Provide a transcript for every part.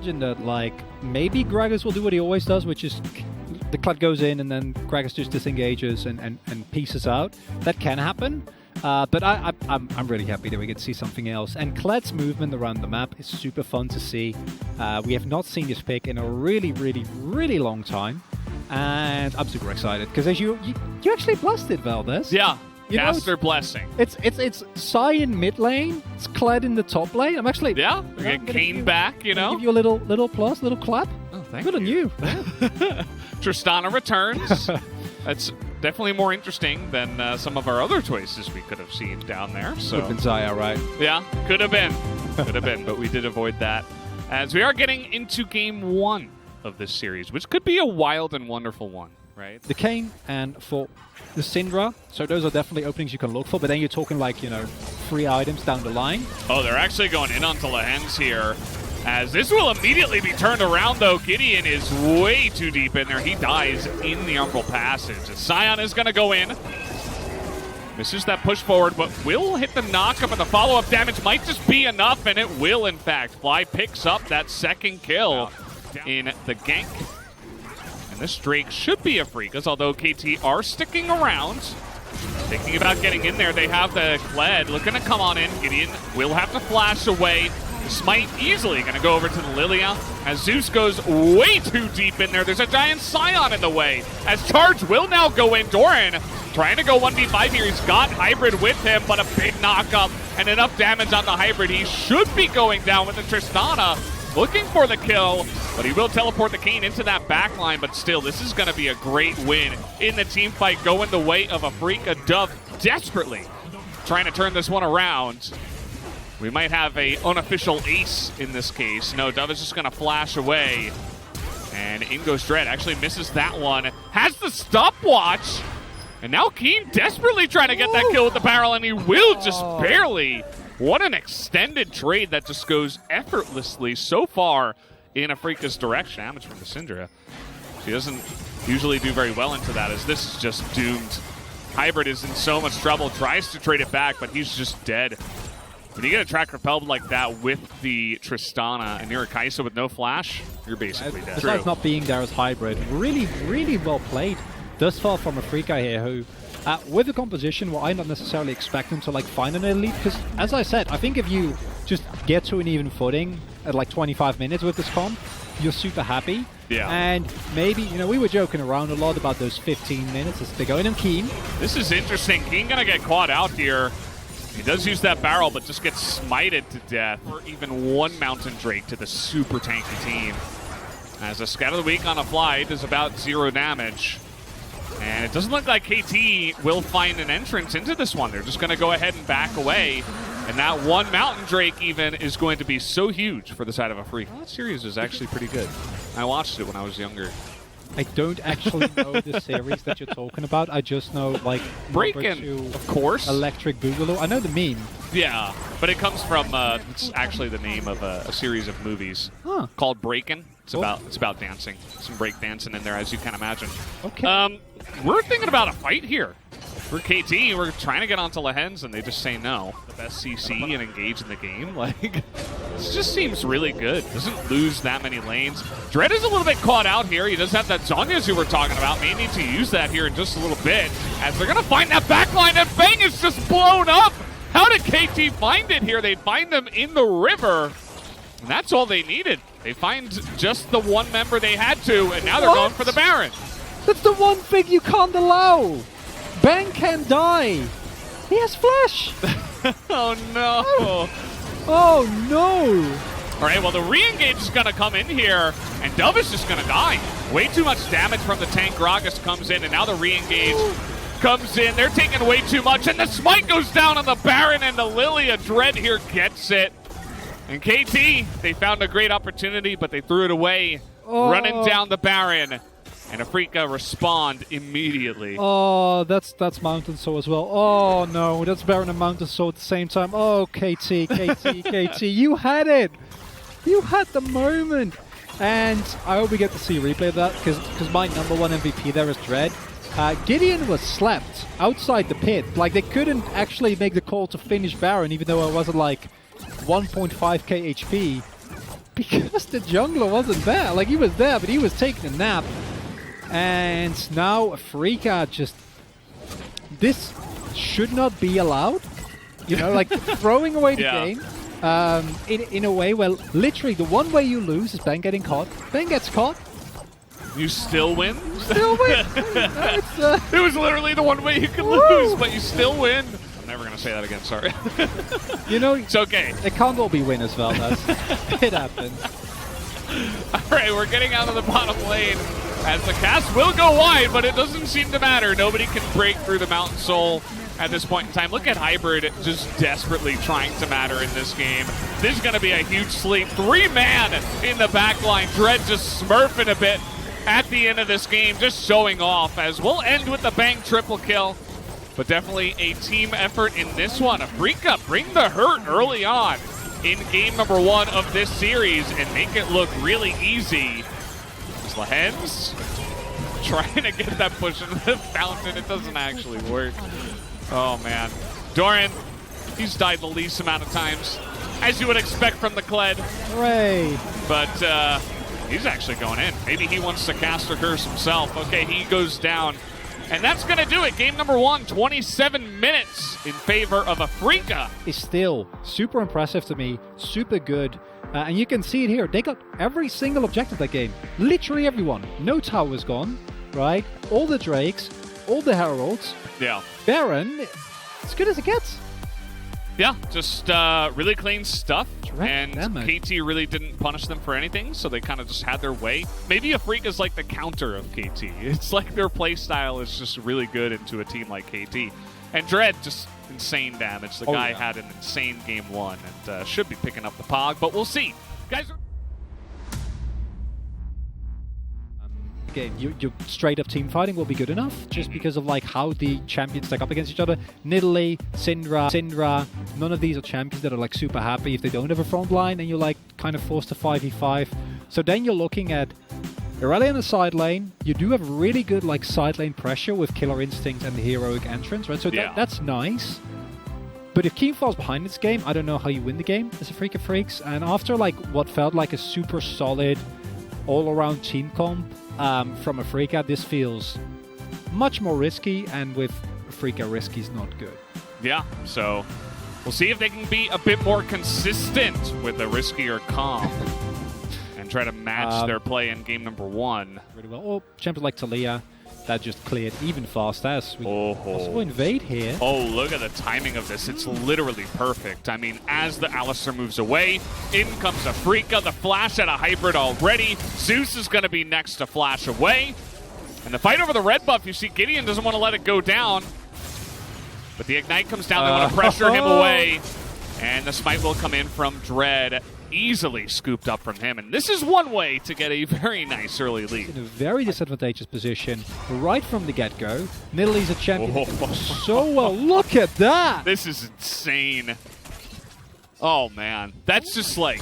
imagine that, like, maybe Gragas will do what he always does, which is the Kled goes in and then Gragas just disengages and pieces out. That can happen. But I'm really happy that we get to see something else. And Kled's movement around the map is super fun to see. We have not seen this pick in a really, really, really long time. And I'm super excited because you actually blasted Valdez. Yeah, Caster blessing. It's Psy in mid lane. It's Kled in the top lane. I'm actually we get Kane back. You know, give you a little plus, little clap. Oh, thank Good you. on you. Tristana returns. That's definitely more interesting than some of our other choices we could have seen down there. So could have been Zaya, right? Yeah, could have been, but we did avoid that. As we are getting into game 1 of this series, which could be a wild and wonderful one, right? The Kane and for the Syndra, so those are definitely openings you can look for, but then you're talking like, 3 items down the line. Oh, they're actually going in onto Lehens here. As this will immediately be turned around, though. Gideon is way too deep in there. He dies in the Umbral Passage. Sion is going to go in. Misses that push forward, but will hit the knockup, and the follow-up damage might just be enough, and it will, in fact. Fly picks up that second kill in the gank. And this Drake should be a Freeca's, although KT are sticking around. Thinking about getting in there. They have the Kled looking to come on in. Gideon will have to flash away. Smite easily going to go over to the Lilia as Zeus goes way too deep in there. There's a giant Scion in the way as Charge will now go in. Doran trying to go 1v5 here. He's got Hybrid with him, but a big knockup and enough damage on the Hybrid. He should be going down with the Tristana. Looking for the kill, but he will teleport the Kane into that backline. But still, this is going to be a great win in the team fight, going the way of Afrika. Dove desperately trying to turn this one around. We might have a unofficial ace in this case. No, Dove is just going to flash away. And in goes Dread. Actually misses that one. Has the stopwatch. And now Keen desperately trying to get that kill with the barrel, and he will just barely. What an extended trade that just goes effortlessly so far in Afrika's direction. Damage from the Syndra. She doesn't usually do very well into that, as this is just doomed. Hybrid is in so much trouble. Tries to trade it back, but he's just dead. When you get a track repelled like that with the Tristana and you're a Kai'Sa with no flash, you're basically dead. Besides not being there as Hybrid, really, really well played thus far from Afrika here, who, with the composition, well, I'm not necessarily expecting to find an elite, because, as I said, I think if you just get to an even footing at 25 minutes with this comp, you're super happy. Yeah. And maybe, we were joking around a lot about those 15 minutes as they go in and Keen. This is interesting. Keen gonna get caught out here. He does use that barrel, but just gets smited to death. Or even one Mountain Drake to the super tanky team. As a Scout of the Week on a fly does about 0 damage. And it doesn't look like KT will find an entrance into this one. They're just going to go ahead and back away. And that one Mountain Drake even is going to be so huge for the side of Afrika. That series is actually pretty good. I watched it when I was younger. I don't actually know the series that you're talking about. I just know, Breakin', of course. Electric Boogaloo. I know the meme. Yeah, but it comes from, it's actually the name of a series of movies called Breakin'. It's about dancing. Some break dancing in there, as you can imagine. Okay. We're thinking about a fight here. For KT, we're trying to get onto Lehens, and they just say no. The best CC and engage in the game. This just seems really good. Doesn't lose that many lanes. Dread is a little bit caught out here. He does have that Zhonya's you were talking about. May need to use that here in just a little bit, as they're going to find that backline, and Fang is just blown up. How did KT find it here? They find them in the river, and that's all they needed. They find just the one member they had to, and now they're going for the Baron. That's the one thing you can't allow. Bang can die. He has flash. Oh, no. Oh, no. All right, well, the re-engage is going to come in here, and Dove is just going to die. Way too much damage from the tank. Gragas comes in, and now the re-engage comes in. They're taking way too much, and the smite goes down on the Baron, and the Lilia Dread here gets it. And KT, they found a great opportunity, but they threw it away, running down the Baron. And Afrika respond immediately. Oh, that's Mountain Soul as well. Oh, no, that's Baron and Mountain Soul at the same time. Oh, KT, you had it. You had the moment. And I hope we get to see a replay of that, because my number one MVP there is Dread. Gideon was slapped outside the pit. They couldn't actually make the call to finish Baron, even though I wasn't 1.5k HP. because the jungler wasn't there. Like, he was there, but he was taking a nap. And now Freeca just... This should not be allowed. You know, like throwing away the game in a way where literally the one way you lose is Ben getting caught. Ben gets caught. You still win? Still win. It was literally the one way you could lose, but you still win. I'm never going to say that again, sorry. You know, it's okay. It can't all be winners, Valdez. It happens. All right, we're getting out of the bottom lane as the cast will go wide, but it doesn't seem to matter. Nobody can break through the Mountain Soul at this point in time. Look at Hybrid just desperately trying to matter in this game. This is going to be a huge sleep. 3-man in the back line. Dread just smurfing a bit at the end of this game, just showing off, as we'll end with the Bang triple kill. But definitely a team effort in this one. Freeca bring the hurt early on in game number 1 of this series and make it look really easy. Lahens trying to get that push into the fountain. It doesn't actually work. Oh, man. Doran, he's died the least amount of times, as you would expect from the Kled. Hooray. But he's actually going in. Maybe he wants to cast or curse himself. Okay, he goes down. And that's going to do it. Game number 1, 27 minutes in favor of Freeca. It's still super impressive to me, super good. And you can see it here. They got every single objective that game. Literally everyone. No towers gone, right? All the Drakes, all the Heralds. Yeah. Baron, as good as it gets. Yeah, just really clean stuff. Direct and damage. KT really didn't punish them for anything, so they kind of just had their way. Maybe Freeca's like the counter of KT. It's like their play style is just really good into a team like KT. And Dread, just insane damage. The guy had an insane game 1 and should be picking up the pog, but we'll see. Guys, Again, your straight-up team fighting will be good enough, just because of like how the champions stack up against each other. Nidalee, Syndra, none of these are champions that are like super happy if they don't have a front line, and you're like kind of forced to 5v5. So then you're looking at Irelia in the side lane. You do have really good like side lane pressure with Killer Instinct and the heroic entrance, right? So that's nice. But if Keen falls behind this game, I don't know how you win the game as a Afrika Freaks. And after like what felt like a super solid all-around team comp from Freeca, this feels much more risky, and with Freeca, risky is not good. Yeah, so we'll see if they can be a bit more consistent with a riskier comp and try to match their play in game number 1. Really well. Oh, champions like Talia, that just cleared even faster as we also invade here. Oh, look at the timing of this. It's literally perfect. I mean, as the Alistar moves away, in comes Freeca. The flash at a Hybrid already. Zeus is going to be next to flash away. And the fight over the red buff, you see Gideon doesn't want to let it go down. But the Ignite comes down. They want to pressure him away. And the Smite will come in from Dread. Easily scooped up from him. And this is one way to get a very nice early lead. In a very disadvantageous position right from the get-go. Nidalee's a champion. So well. Look at that. This is insane. Oh, man. That's just like,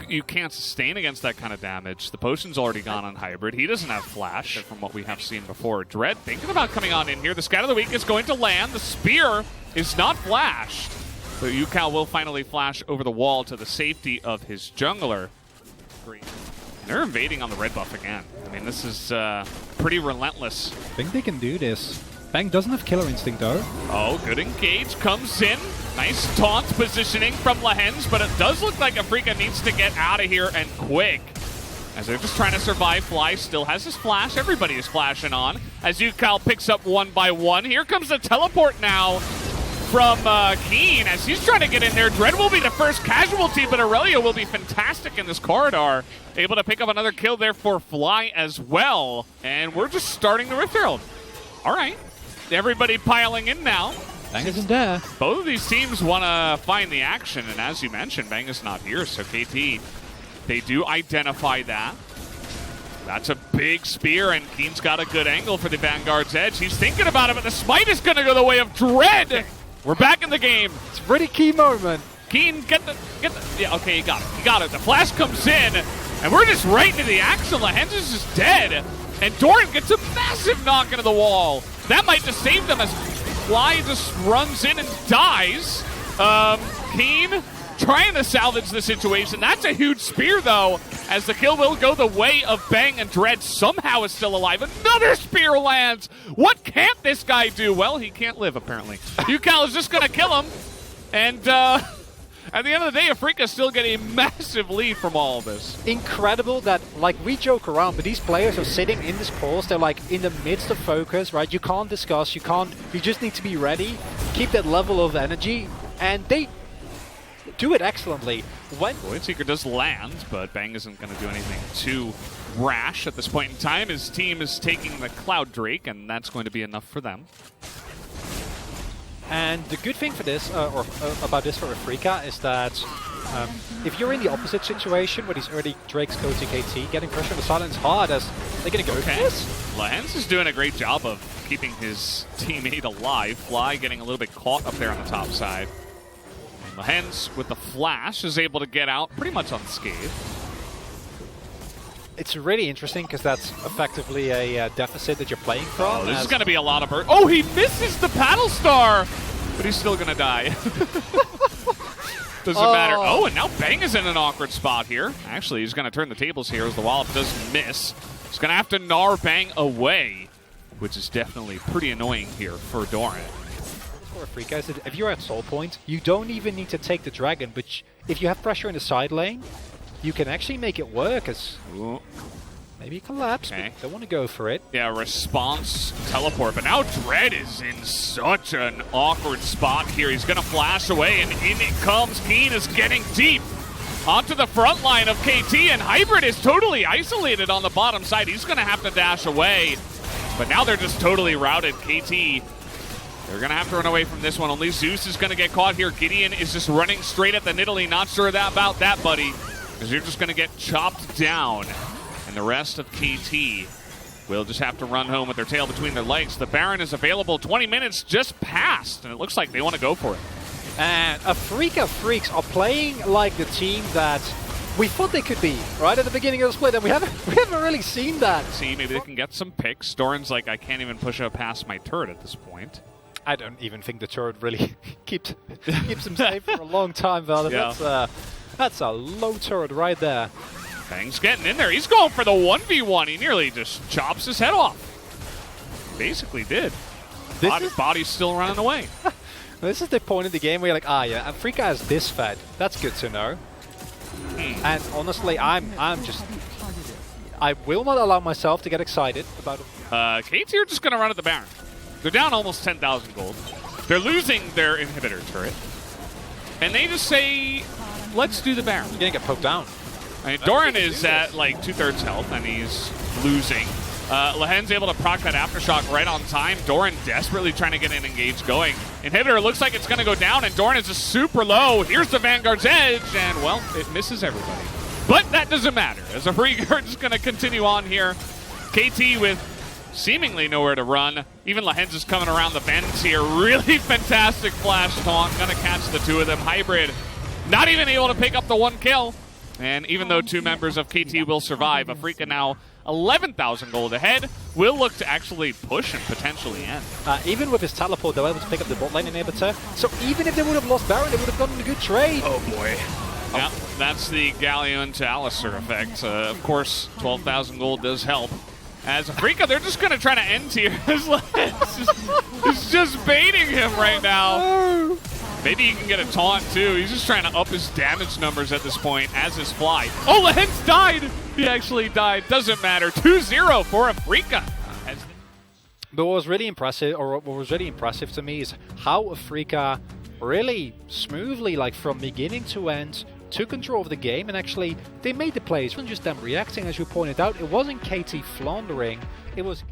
you can't sustain against that kind of damage. The potion's already gone on Hybrid. He doesn't have flash from what we have seen before. Dread thinking about coming on in here. The Scout of the Week is going to land. The Spear is not flashed. So Yukao will finally flash over the wall to the safety of his jungler. And they're invading on the red buff again. I mean, this is pretty relentless. I think they can do this. Bang doesn't have Killer Instinct, though. Oh, good engage comes in. Nice taunt positioning from Lahens, but it does look like Freeca needs to get out of here and quick. As they're just trying to survive. Fly still has his flash. Everybody is flashing on. As Yukao picks up 1 by 1. Here comes the teleport now from Keen as he's trying to get in there. Dread will be the first casualty, but Aurelia will be fantastic in this corridor. Able to pick up another kill there for Fly as well. And we're just starting the Rift Herald. All right. Everybody piling in now. Bang isn't there. Both of these teams want to find the action, and as you mentioned, Bang is not here, so KT, they do identify that. That's a big spear, and Keen's got a good angle for the Vanguard's edge. He's thinking about it, but the Smite is going to go the way of Dread. We're back in the game. It's a pretty key moment. Keen, get the, yeah, okay, he got it. He got it. The flash comes in, and we're just right into the action. Lahens is just dead, and Doran gets a massive knock into the wall. That might just save them as Fly just runs in and dies. Keen trying to salvage the situation. That's a huge spear, though, as the kill will go the way of Bang, and Dread somehow is still alive. Another spear lands. What can't this guy do? Well, he can't live, apparently. Ucal is just going to kill him, and at the end of the day, Afrika still get a massive lead from all of this. Incredible that, like, we joke around, but these players are sitting in this course. They're like in the midst of focus, right? You can't discuss, you just need to be ready, keep that level of energy, and they do it excellently. Voidseeker does land, but Bang isn't going to do anything too rash at this point in time. His team is taking the Cloud Drake, and that's going to be enough for them. And the good thing for this, about this for Afrika, is that if you're in the opposite situation where these early Drakes go to KT, getting pressure on the silence hard as they're going to go for this. Lance is doing a great job of keeping his teammate alive. Fly getting a little bit caught up there on the top side. Lehens with the flash is able to get out pretty much unscathed. It's really interesting because that's effectively a deficit that you're playing from. Oh, this is going to be a lot of burst. Oh, he misses the Paddle Star, but he's still going to die. Doesn't matter. Oh, and now Bang is in an awkward spot here. Actually, he's going to turn the tables here as the wallop does miss. He's going to have to gnar Bang away, which is definitely pretty annoying here for Doran. For Afrika is that if you're at Soul Point, you don't even need to take the Dragon, but if you have pressure in the side lane, you can actually make it work as maybe collapse, but don't want to go for it. Yeah, response teleport, but now Dread is in such an awkward spot here. He's going to flash away, and in it comes. Keen is getting deep onto the front line of KT, and Hybrid is totally isolated on the bottom side. He's going to have to dash away, but now they're just totally routed. KT, they're going to have to run away from this one. Only Zeus is going to get caught here. Gideon is just running straight at the Nidalee. Not sure about that, buddy, because you're just going to get chopped down. And the rest of KT will just have to run home with their tail between their legs. The Baron is available. 20 minutes just passed, and it looks like they want to go for it. And Afrika Freaks are playing like the team that we thought they could be, right at the beginning of the split, and we haven't really seen that. See, maybe they can get some picks. Doran's like, I can't even push up past my turret at this point. I don't even think the turret really keeps him safe for a long time, Val. Yeah. That's a low turret right there. Bang's getting in there. He's going for the 1v1. He nearly just chops his head off. Basically did. Body's still running away. This is the point of the game where you're like, yeah, Afrika is this fed. That's good to know. And honestly, I will not allow myself to get excited about it. KT are just going to run at the Baron. They're down almost 10,000 gold. They're losing their inhibitor turret. And they just say, let's do the Baron. You're going to get poked down. I mean, Doran is at like 2/3 health, and he's losing. Lehen's able to proc that Aftershock right on time. Doran desperately trying to get an engage going. Inhibitor looks like it's going to go down, and Doran is just super low. Here's the Vanguard's Edge, and, well, it misses everybody. But that doesn't matter, as Afrika is going to continue on here. KT with seemingly nowhere to run. Even Lehen's is coming around the bends here. Really fantastic flash taunt. Going to catch the two of them. Hybrid not even able to pick up the one kill. And even though two members of KT will survive, Afrika now 11,000 gold ahead, will look to actually push and potentially end. Even with his teleport, they were able to pick up the bot lane inhibitor. So even if they would have lost Baron, they would have gotten a good trade. Oh boy. Yeah, that's the Galleon to Alistar effect. Of course, 12,000 gold does help. As Afrika, they're just going to try to end here. He's just baiting him right now. Maybe he can get a taunt, too. He's just trying to up his damage numbers at this point as his Fly. Oh, Lehen's died! He actually died. Doesn't matter. 2-0 for Afrika. But what was really impressive to me is how Afrika really smoothly, like from beginning to end, took control of the game, and actually they made the plays. It wasn't just them reacting, as you pointed out. It wasn't KT floundering. It was